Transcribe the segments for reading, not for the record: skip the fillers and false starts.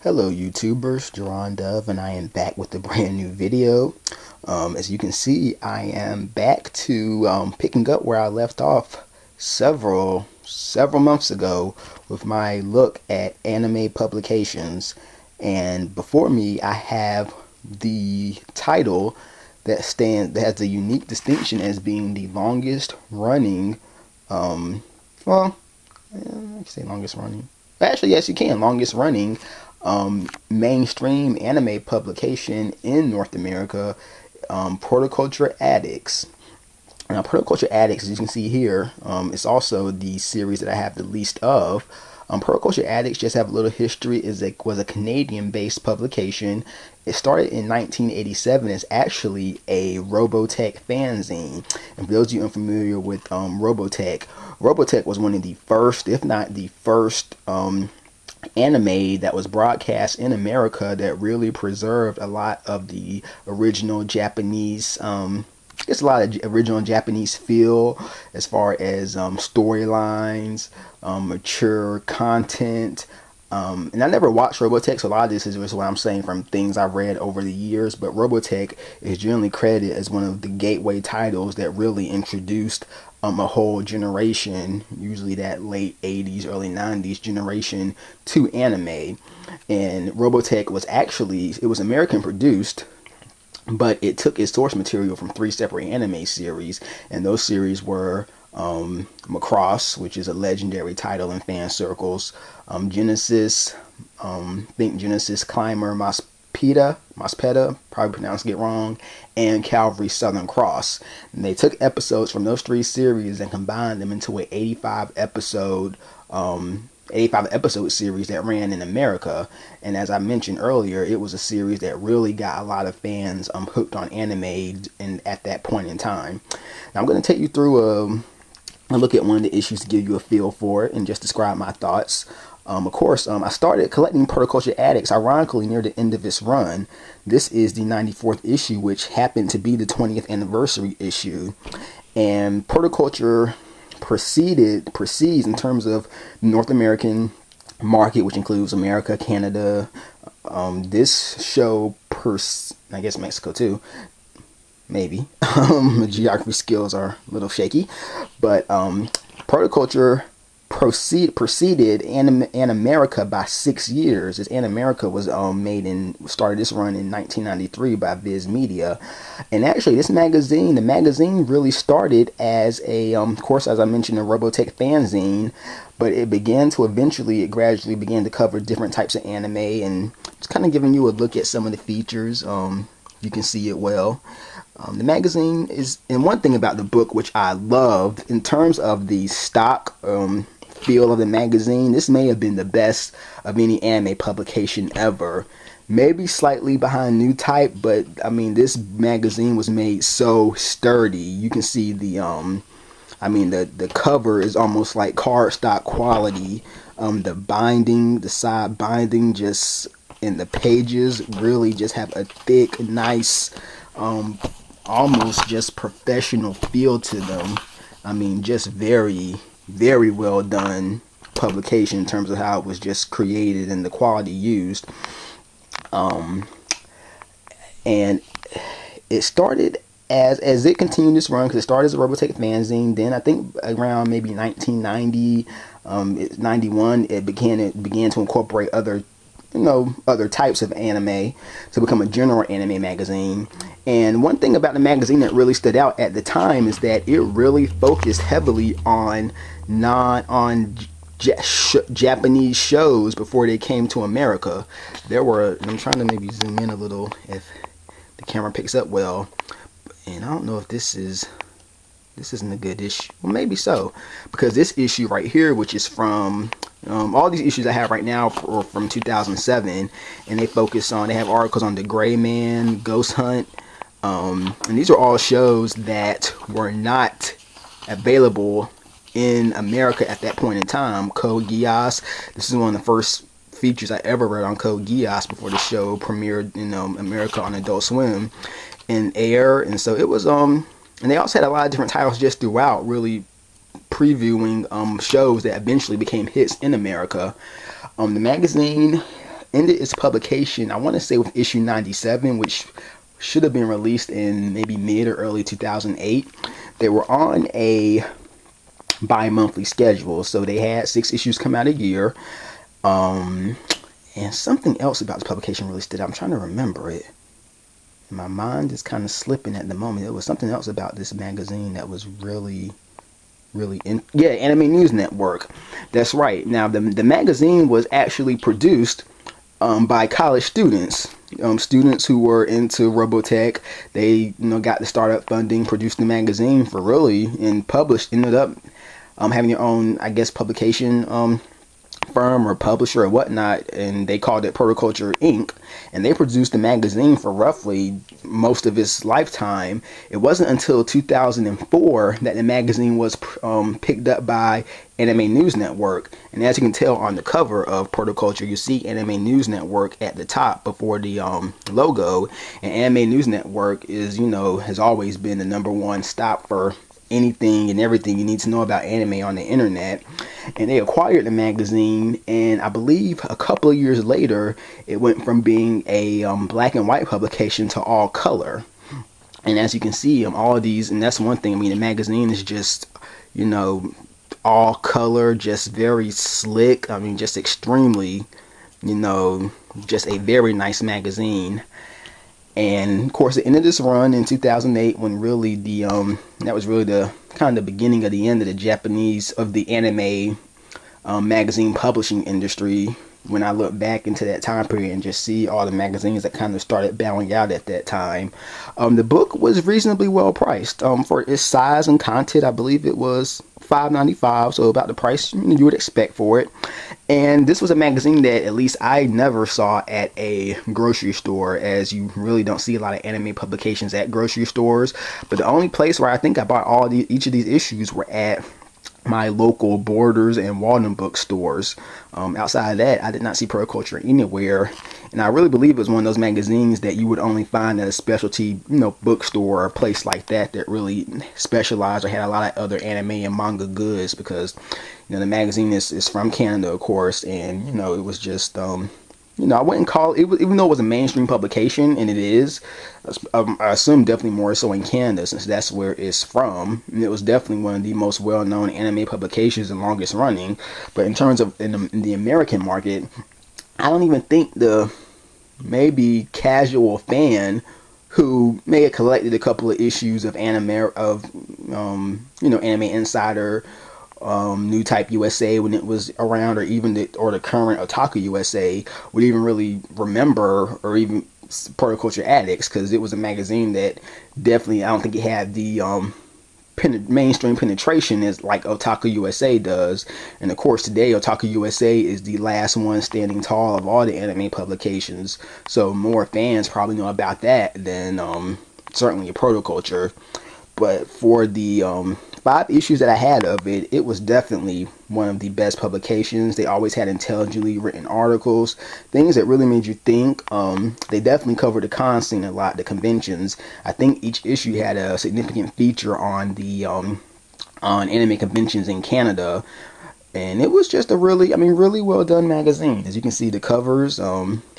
Hello YouTubers, Jerron Dove, and I am back with a brand new video. As you can see, I am back to picking up where I left off several months ago with my look at anime publications. And before me, I have the title that has the unique distinction as being the longest running, I can say longest running. Actually, yes, you can. Longest running mainstream anime publication in North America, Protoculture Addicts. Now, Protoculture Addicts, as you can see here, it's also the series that I have the least of. Protoculture Addicts, just have a little history, was a Canadian-based publication. It started in 1987. It's actually a Robotech fanzine. And for those of you unfamiliar with Robotech, Robotech was one of the first, if not the first, anime that was broadcast in America that really preserved a lot of the original Japanese, it's a lot of original Japanese feel as far as storylines, mature content. And I never watched Robotech, so a lot of this is what I'm saying from things I've read over the years. But Robotech is generally credited as one of the gateway titles that really introduced a whole generation, usually that late 80s, early 90s generation, to anime. And Robotech was American produced, but it took its source material from 3 separate anime series, and those series were Macross, which is a legendary title in fan circles, Genesis, think Genesis Climber Mospeda, probably pronounced it wrong, and Calvary Southern Cross. And they took episodes from those 3 series and combined them into an 85 episode series that ran in America. And as I mentioned earlier, it was a series that really got a lot of fans hooked on anime at that point in time. Now I'm going to take you through a look at one of the issues to give you a feel for it and just describe my thoughts. Of course, I started collecting Protoculture Addicts, ironically, near the end of its run. This is the 94th issue, which happened to be the 20th anniversary issue. And Protoculture proceeds in terms of North American market, which includes America, Canada. This show, I guess Mexico too, maybe. My geography skills are a little shaky, but Protoculture preceded America by 6 years. As America was started this run in 1993 by Viz Media. And actually the magazine really started as a of course, as I mentioned, a Robotech fanzine, but it gradually began to cover different types of anime, and it's kind of giving you a look at some of the features. You can see it well. The magazine and one thing about the book which I loved in terms of the stock feel of the magazine, this may have been the best of any anime publication ever. Maybe slightly behind New Type, but I mean, this magazine was made so sturdy. You can see the cover is almost like cardstock quality. The side binding, just in the pages, really just have a thick, nice, almost just professional feel to them. I mean, just very, very well done publication in terms of how it was just created and the quality used. And it started as it continued this run, because it started as a Robotech fanzine. Then I think around maybe 1990, 91, it began to incorporate other types of anime to become a general anime magazine. And one thing about the magazine that really stood out at the time is that it really focused heavily on Japanese shows before they came to America. I'm trying to maybe zoom in a little if the camera picks up well, and I don't know if this isn't a good issue. Well, maybe so, because this issue right here, which is from all these issues I have right now are from 2007, and they have articles on The Gray Man, Ghost Hunt, and these are all shows that were not available in America at that point in time. Code Geass, this is one of the first features I ever read on Code Geass before the show premiered in America on Adult Swim and Air. And so it was and they also had a lot of different titles just throughout, really previewing shows that eventually became hits in America. The magazine ended its publication, I want to say, with issue 97, which should have been released in maybe mid or early 2008. They were on a bi-monthly schedule, so they had 6 issues come out a year. And something else about this publication really stood out. I'm trying to remember it. My mind is kind of slipping at the moment. There was something else about this magazine that was really Anime News Network. That's right. Now the magazine was actually produced by college students, students who were into Robotech. They got the startup funding, produced the magazine for really, and ended up having their own, I guess, publication firm or publisher or whatnot, and they called it Protoculture Inc. And they produced the magazine for roughly most of its lifetime. It wasn't until 2004 that the magazine was picked up by Anime News Network. And as you can tell on the cover of Protoculture, you see Anime News Network at the top before the logo. And Anime News Network is, has always been the #1 stop for anything and everything you need to know about anime on the internet. And they acquired the magazine, and I believe a couple of years later it went from being a black and white publication to all color. And as you can see, all of these, and that's one thing, the magazine is just all color, just very slick. Just extremely, just a very nice magazine. And of course, it ended this run in 2008 when really that was really the kind of the beginning of the end of the anime magazine publishing industry. When I look back into that time period and just see all the magazines that kind of started bowing out at that time, the book was reasonably well priced for its size and content. I believe it was $5.95, so about the price you would expect for it. And this was a magazine that at least I never saw at a grocery store, as you really don't see a lot of anime publications at grocery stores. But the only place where I think I bought each of these issues were at my local Borders and Walden bookstores. Outside of that, I did not see Protoculture anywhere, and I really believe it was one of those magazines that you would only find at a specialty, bookstore or a place like that really specialized or had a lot of other anime and manga goods, because the magazine is from Canada, of course, and it was just I wouldn't call it, even though it was a mainstream publication, and it is, I assume definitely more so in Canada, since that's where it's from. And it was definitely one of the most well-known anime publications and longest running. But in terms of in the American market, I don't even think the maybe casual fan who may have collected a couple of issues of Anime Insider, New Type USA when it was around, or even the current Otaku USA, would even really remember, or even Protoculture Addicts, because it was a magazine that definitely, I don't think it had the mainstream penetration as like Otaku USA does. And of course today Otaku USA is the last one standing tall of all the anime publications, so more fans probably know about that than certainly a Protoculture. But for the 5 issues that I had of it, it was definitely one of the best publications. They always had intelligently written articles, things that really made you think. They definitely covered the con scene a lot, the conventions. I think each issue had a significant feature on the on anime conventions in Canada. And it was just a really well done magazine. As you can see, the covers,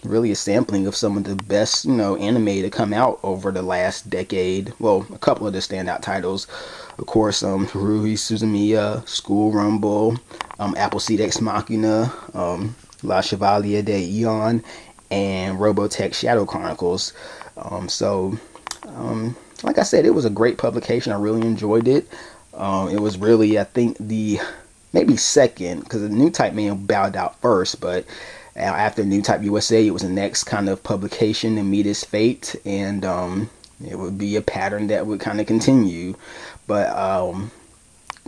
really a sampling of some of the best, anime to come out over the last decade. Well, a couple of the standout titles, of course, Haruhi Suzumiya, School Rumble, Appleseed Ex Machina, La Chevalier de Eon, and Robotech Shadow Chronicles. Like I said, it was a great publication. I really enjoyed it. It was really, I think, maybe second, because the New Type may have bowed out first, but after New Type USA, it was the next kind of publication to meet its fate, and it would be a pattern that would kind of continue. But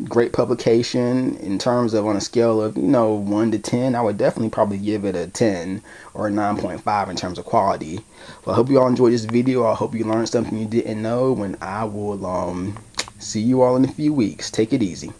great publication. In terms of on a scale of 1 to 10, I would definitely probably give it a 10 or a 9.5 in terms of quality. Well, I hope you all enjoyed this video. I hope you learned something you didn't know, and I will see you all in a few weeks. Take it easy.